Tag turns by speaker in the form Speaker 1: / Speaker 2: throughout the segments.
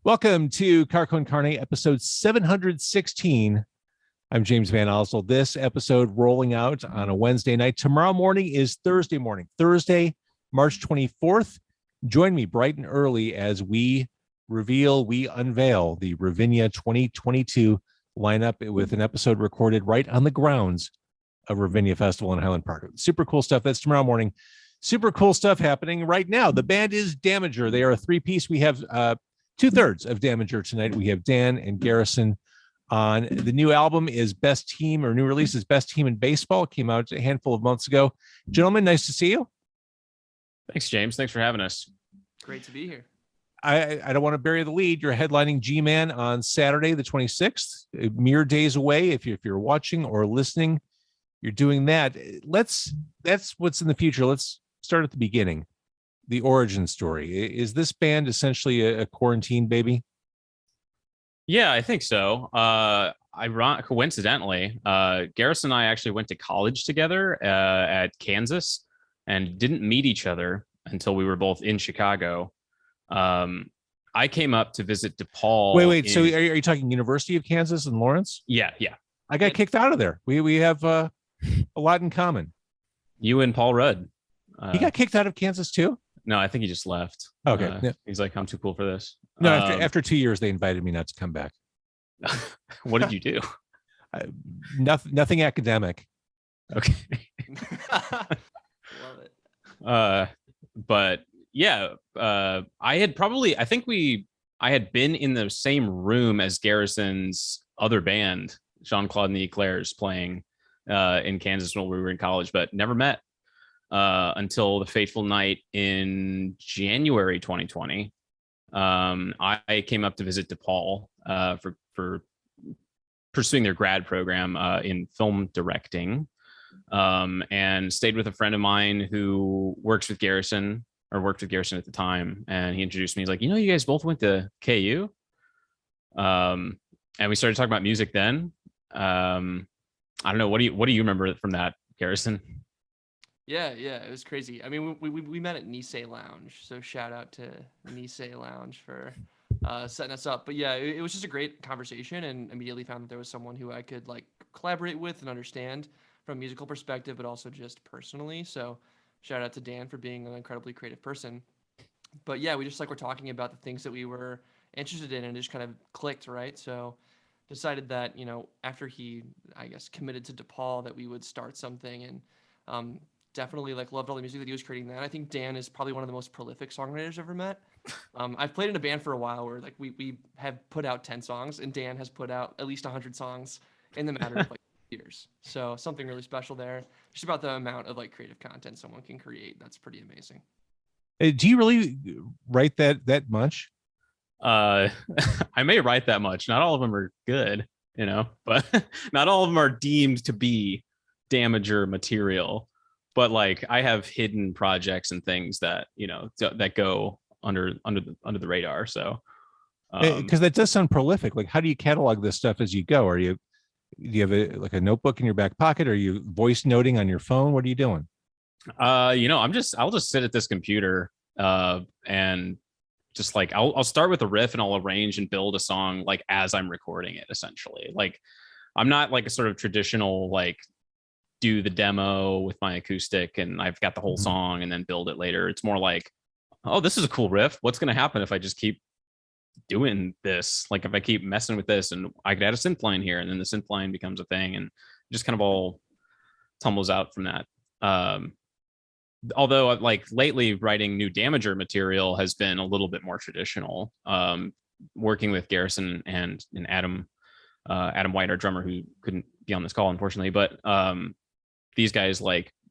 Speaker 1: Welcome to Carcon Carne, episode 716. I'm James Van Oswald. This episode rolling out on a Wednesday night. Tomorrow morning is Thursday morning, Thursday, March 24th. Join me bright and early as we unveil the Ravinia 2022 lineup with an episode recorded right on the grounds of Ravinia Festival in Highland Park. Super cool stuff. That's tomorrow morning. Super cool stuff happening right now. The band is Damager. They are a three-piece. We have two-thirds of Damager tonight. We have Dan and Garrison on. The new album is Best Team, or new release is Best Team in Baseball. It came out a handful of months ago. Gentlemen, nice to see you.
Speaker 2: Thanks, James. Thanks for having us.
Speaker 3: Great to be here.
Speaker 1: I don't want to bury the lead. You're headlining Gman on Saturday, the 26th, mere days away. If you're watching or listening, you're doing that. That's what's in the future. Let's start at the beginning. The origin story. Is this band essentially a quarantine baby?
Speaker 2: Yeah, I think so. Coincidentally, Garrison and I actually went to college together at Kansas and didn't meet each other until we were both in Chicago. I came up to visit DePaul.
Speaker 1: Wait. So are you talking University of Kansas in Lawrence?
Speaker 2: Yeah.
Speaker 1: I got kicked out of there. We have a lot in common.
Speaker 2: You and Paul Rudd.
Speaker 1: He got kicked out of Kansas too?
Speaker 2: No, I think he just left.
Speaker 1: Okay. Yeah.
Speaker 2: He's like, I'm too cool for this.
Speaker 1: No, after 2 years, they invited me not to come back.
Speaker 2: What did you do?
Speaker 1: Nothing academic.
Speaker 2: Okay.
Speaker 3: Love it.
Speaker 2: But yeah, I had been in the same room as Garrison's other band, Jean-Claude and the Eclairs, playing in Kansas when we were in college, but never met until the fateful night in January 2020. I came up to visit DePaul for pursuing their grad program in film directing, and stayed with a friend of mine who worked with Garrison at the time, and he introduced me. He's like, you guys both went to KU, and we started talking about music then. I don't know, what do you remember from that, Garrison?
Speaker 3: Yeah, it was crazy. I mean, we met at Nisei Lounge, so shout out to Nisei Lounge for setting us up. But yeah, it was just a great conversation, and immediately found that there was someone who I could like collaborate with and understand from a musical perspective, but also just personally. So shout out to Dan for being an incredibly creative person. But yeah, we just were talking about the things that we were interested in, and it just kind of clicked, right? So decided that, after he, I guess, committed to DePaul, that we would start something, and definitely loved all the music that he was creating then. I think Dan is probably one of the most prolific songwriters I've ever met. I've played in a band for a while where we have put out 10 songs, and Dan has put out at least 100 songs in the matter of years. So something really special there. Just about the amount of creative content someone can create. That's pretty amazing.
Speaker 1: Do you really write that much?
Speaker 2: I may write that much. Not all of them are good, but not all of them are deemed to be Damager material. But I have hidden projects and things that that go under the radar. So
Speaker 1: because that does sound prolific. How do you catalog this stuff as you go? Do you have a notebook in your back pocket? Are you voice noting on your phone? What are you doing?
Speaker 2: I'll just sit at this computer and just I'll start with a riff, and I'll arrange and build a song as I'm recording it. Essentially, I'm not a sort of traditional do the demo with my acoustic and I've got the whole song and then build it later. It's more oh, this is a cool riff. What's going to happen if I just keep doing this? If I keep messing with this, and I could add a synth line here, and then the synth line becomes a thing, and just kind of all tumbles out from that. Although lately writing new Damager material has been a little bit more traditional, working with Garrison and Adam White, our drummer, who couldn't be on this call, unfortunately, but these guys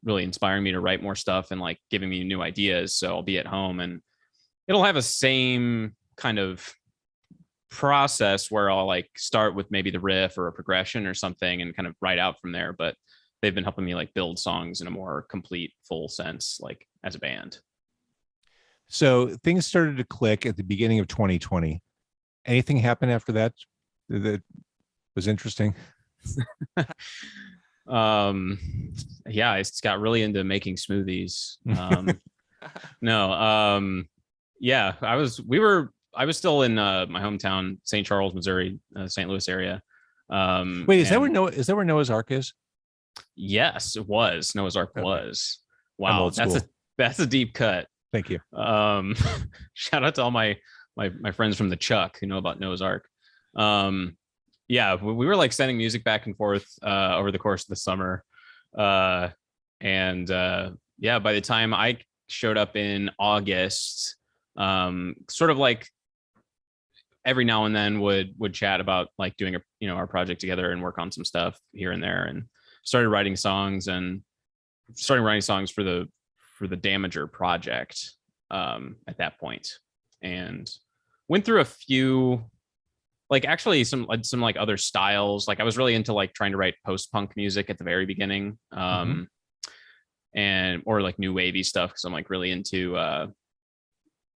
Speaker 2: really inspiring me to write more stuff and giving me new ideas. So I'll be at home and it'll have a same kind of process where I'll start with maybe the riff or a progression or something and kind of write out from there. But they've been helping me build songs in a more complete, full sense, as a band.
Speaker 1: So things started to click at the beginning of 2020. Anything happened after that was interesting?
Speaker 2: Yeah, I got really into making smoothies. Yeah, we were I was still in my hometown, St. Charles, Missouri, St. Louis area.
Speaker 1: Wait, is that where Noah's Ark is?
Speaker 2: Yes, it was. Noah's Ark
Speaker 1: Okay.
Speaker 2: was.
Speaker 1: I'm
Speaker 2: Wow,
Speaker 1: old school.
Speaker 2: that's a deep cut.
Speaker 1: Thank you.
Speaker 2: Shout out to all my friends from the Chuck who know about Noah's Ark. Yeah, we were like sending music back and forth over the course of the summer. And yeah, by the time I showed up in August, sort of like every now and then would chat about like doing our project together and work on some stuff here and there, and started writing songs for the Damager project at that point, and went through a few, like actually some like other styles. Like I was really into like trying to write post-punk music at the very beginning, and or like new wavy stuff, because I'm like really into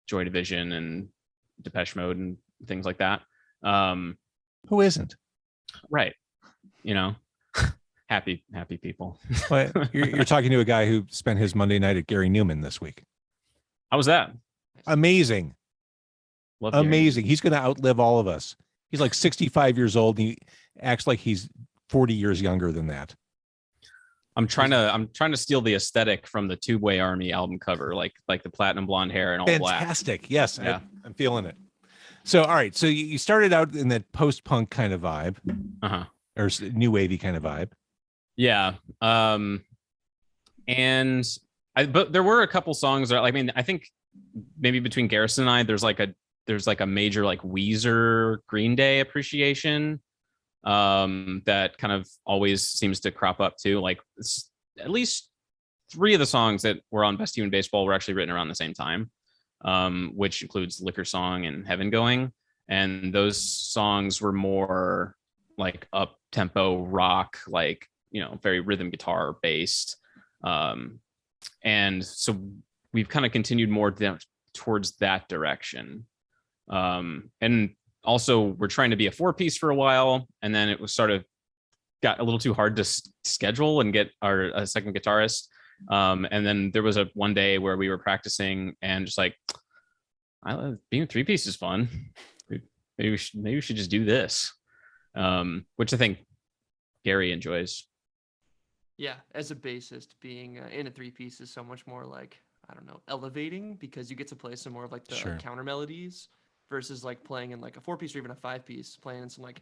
Speaker 2: Joy Division and Depeche Mode and things like that.
Speaker 1: Who isn't?
Speaker 2: Right. Happy people.
Speaker 1: Well, you're talking to a guy who spent his Monday night at Gary Newman this week.
Speaker 2: How was that?
Speaker 1: Amazing.
Speaker 2: Love Gary.
Speaker 1: Amazing. He's going to outlive all of us. He's like 65 years old, and he acts like he's 40 years younger than that.
Speaker 2: I'm trying to steal the aesthetic from the Tubeway Army album cover, like the platinum blonde hair and all black.
Speaker 1: Fantastic. Yes,
Speaker 2: Yeah.
Speaker 1: I'm feeling it. So, all right. So you started out in that post-punk kind of vibe, or new wavy kind of vibe.
Speaker 2: Yeah. But there were a couple songs that, I mean, I think maybe between Garrison and I, there's like a major like Weezer, Green Day appreciation that kind of always seems to crop up too. Like at least 3 of the songs that were on Best Team in Baseball were actually written around the same time, which includes Liquor Song and Heaven Going. And those songs were more like up tempo rock, like, very rhythm guitar based. And so we've kind of continued more towards that direction. And also we're trying to be a 4-piece for a while, and then it was sort of got a little too hard to schedule and get a second guitarist. And then there was one day where we were practicing and just like, being a 3-piece is fun. Maybe we should just do this. Which I think Gary enjoys.
Speaker 3: Yeah, as a bassist, being in a 3-piece is so much more like, I don't know, elevating, because you get to play some more of like the counter melodies versus like playing in like a 4-piece or even a 5-piece, playing in some like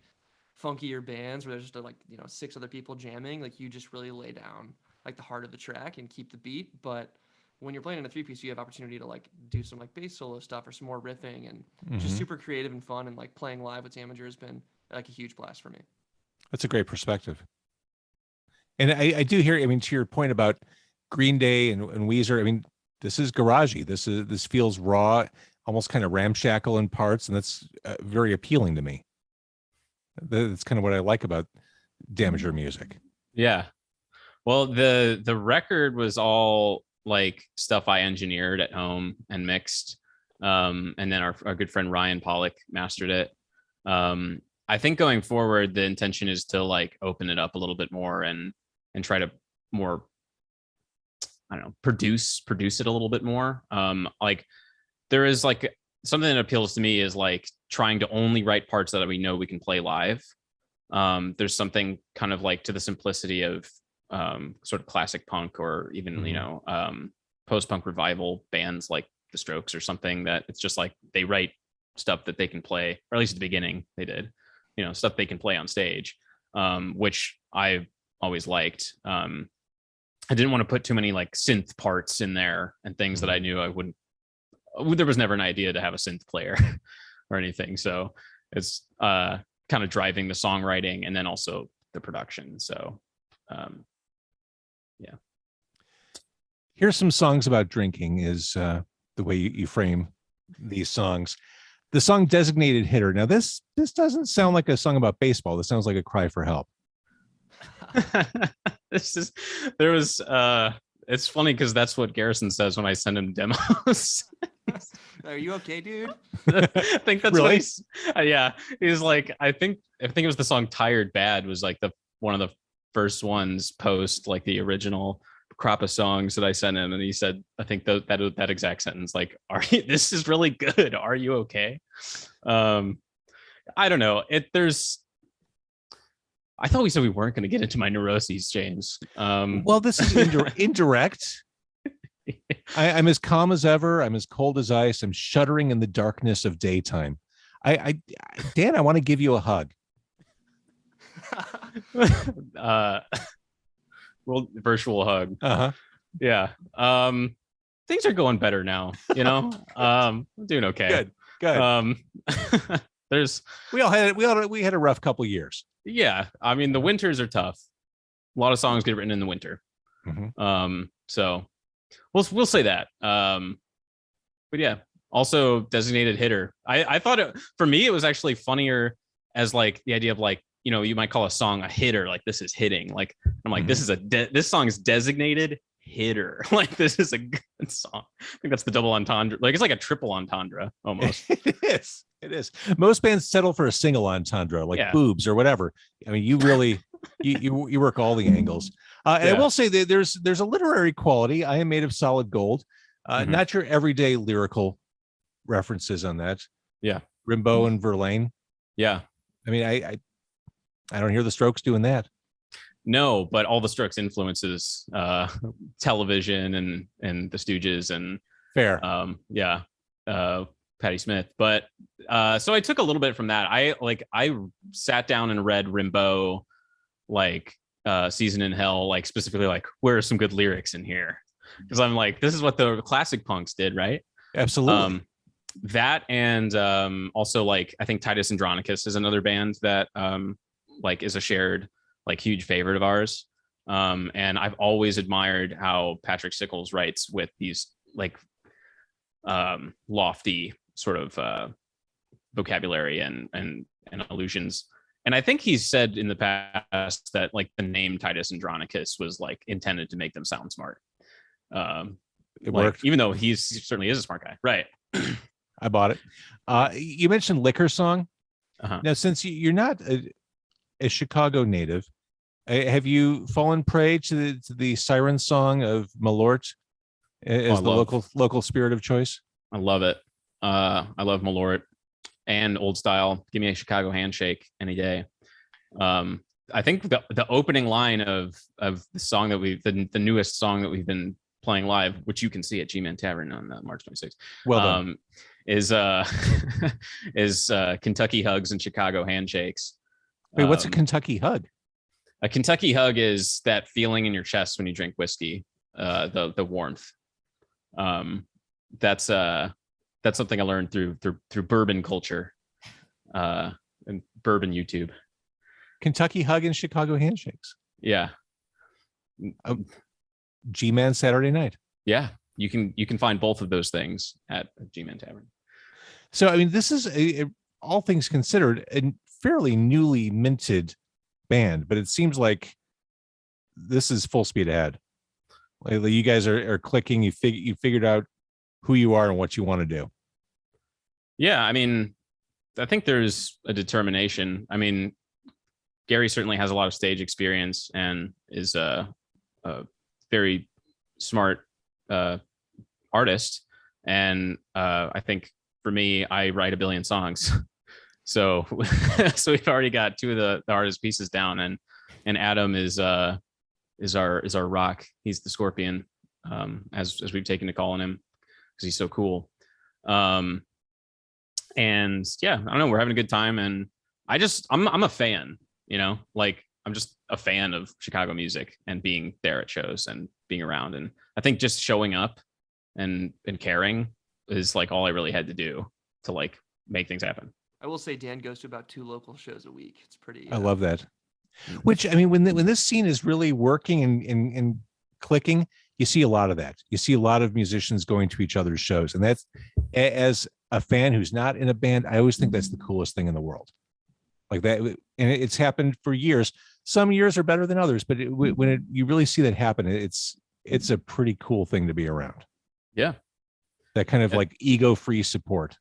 Speaker 3: funkier bands where there's just like 6 other people jamming. Like you just really lay down like the heart of the track and keep the beat. But when you're playing in a 3-piece, you have opportunity to like do some like bass solo stuff or some more riffing, and just super creative and fun. And like playing live with Damager has been like a huge blast for me.
Speaker 1: That's a great perspective. And I do hear, I mean, to your point about Green Day and Weezer, I mean, this is garagey. This feels raw, almost kind of ramshackle in parts, and that's very appealing to me. That's kind of what I like about Damager music.
Speaker 2: Yeah. Well, the record was all like stuff I engineered at home and mixed. And then our good friend Ryan Pollock mastered it. I think going forward, the intention is to like open it up a little bit more and try to more, I don't know, produce it a little bit more. Like there is like something that appeals to me is like trying to only write parts that we know we can play live. There's something kind of like to the simplicity of sort of classic punk, or even post-punk revival bands like the Strokes or something, that it's just like they write stuff that they can play, or at least at the beginning they did, stuff they can play on stage, which I always liked. I didn't want to put too many like synth parts in there and things that I knew I wouldn't. There was never an idea to have a synth player or anything, so it's kind of driving the songwriting and then also the production. So yeah.
Speaker 1: Here's some songs about drinking is the way you frame these songs. The song Designated Hitter. Now this doesn't sound like a song about baseball. This sounds like a cry for help.
Speaker 2: It's funny because that's what Garrison says when I send him demos.
Speaker 3: Are you okay, dude?
Speaker 2: I think that's
Speaker 1: really?
Speaker 2: Yeah. He's like, I think it was the song Tired Bad was like one of the first ones post like the original crop of songs that I sent him, and he said, I think that exact sentence, like, "Are you? This is really good. Are you okay?" I don't know. I thought we said we weren't going to get into my neuroses, James.
Speaker 1: Well, this is indirect. I'm as calm as ever. I'm as cold as ice. I'm shuddering in the darkness of daytime. Dan, I want to give you a hug.
Speaker 2: Well, virtual hug.
Speaker 1: Uh-huh.
Speaker 2: Yeah. Things are going better now, I'm doing okay.
Speaker 1: Good. We had a rough couple years.
Speaker 2: Yeah. I mean, the winters are tough. A lot of songs get written in the winter.
Speaker 1: Mm-hmm.
Speaker 2: So we'll say that. But yeah, also designated hitter. I thought for me, it was actually funnier as like the idea of like, you might call a song a hitter, like this is hitting. Like I'm like, this is this song is designated hitter. Like this is a good song. I think that's the double entendre. Like it's like a triple entendre almost.
Speaker 1: It is. Most bands settle for a single entendre, like boobs or whatever. I mean, you really you work all the angles. And I will say that there's a literary quality. I Am Made of Solid Gold. Not your everyday lyrical references on that.
Speaker 2: Yeah.
Speaker 1: Rimbaud and Verlaine.
Speaker 2: Yeah.
Speaker 1: I mean, I don't hear the Strokes doing that.
Speaker 2: No, but all the Strokes influences television and the Stooges and
Speaker 1: fair.
Speaker 2: Patti Smith. But so I took a little bit from that. I sat down and read Rimbaud, like Season in Hell, like specifically like where are some good lyrics in here? Because I'm like, this is what the classic punks did, right?
Speaker 1: Absolutely.
Speaker 2: That and also like I think Titus Andronicus is another band that like is a shared like huge favorite of ours. And I've always admired how Patrick Sickles writes with these like lofty sort of vocabulary and allusions. And I think he's said in the past that like the name Titus Andronicus was like intended to make them sound smart.
Speaker 1: It worked,
Speaker 2: even though he certainly is a smart guy, right?
Speaker 1: I bought it. You mentioned Liquor Song. Now, since you're not a Chicago native, have you fallen prey to the siren song of Malort as the local spirit of choice?
Speaker 2: I love it. I love Malort and Old Style. Give me a Chicago handshake any day. I think the opening line of the song that the newest song that we've been playing live, which you can see at Gman Tavern on March 26th.
Speaker 1: Well done.
Speaker 2: Is Kentucky Hugs and Chicago Handshakes.
Speaker 1: Wait, what's a Kentucky hug?
Speaker 2: A Kentucky hug is that feeling in your chest when you drink whiskey, the warmth. That's something I learned through bourbon culture, and bourbon YouTube.
Speaker 1: Kentucky hug and Chicago handshakes.
Speaker 2: Yeah.
Speaker 1: G-Man Saturday night.
Speaker 2: Yeah, you can find both of those things at Gman Tavern.
Speaker 1: So I mean, this is all things considered, a fairly newly minted band, but it seems like this is full speed ahead. Lately, you guys are clicking. You figured out who you are and what you want to do.
Speaker 2: Yeah, I mean, I think there's a determination. I mean, Gary certainly has a lot of stage experience and is a very smart artist. And I think for me, I write a billion songs. So we've already got two of the artist pieces down, and Adam is our rock. He's the Scorpion, as we've taken to calling him because he's so cool. And yeah, I don't know, we're having a good time, and I'm a fan, like I'm just a fan of Chicago music and being there at shows and being around. And I think just showing up and caring is like all I really had to do to like make things happen.
Speaker 3: I will say Dan goes to about 2 local shows a week. It's pretty.
Speaker 1: I love that. Which, I mean, when this scene is really working and clicking, you see a lot of that. You see a lot of musicians going to each other's shows. And that's, as a fan who's not in a band, I always think that's the coolest thing in the world. Like that. And it's happened for years. Some years are better than others, but you really see that happen, it's a pretty cool thing to be around.
Speaker 2: Yeah.
Speaker 1: That kind of like ego-free support.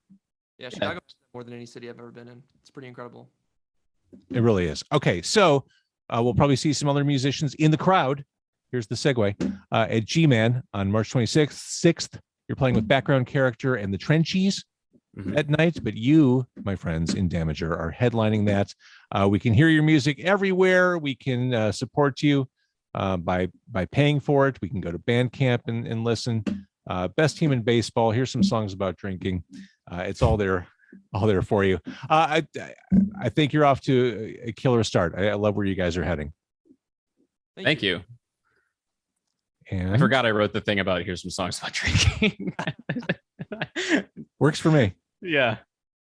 Speaker 3: Yeah, Chicago more than any city I've ever been in. It's pretty incredible.
Speaker 1: It really is. Okay, so we'll probably see some other musicians in the crowd here's the segue. At Gman on March 26th, you're playing with background character and the Trenchies at night, but you, my friends in Damager, are headlining that. We can hear your music everywhere. We can support you by paying for it. We can go to Bandcamp and listen. Best team in baseball. Here's some songs about drinking. It's all there for you. I think you're off to a killer start. I love where you guys are heading.
Speaker 2: Thank you.
Speaker 1: And
Speaker 2: I forgot I wrote the thing about here's some songs about drinking.
Speaker 1: works for me.
Speaker 2: Yeah.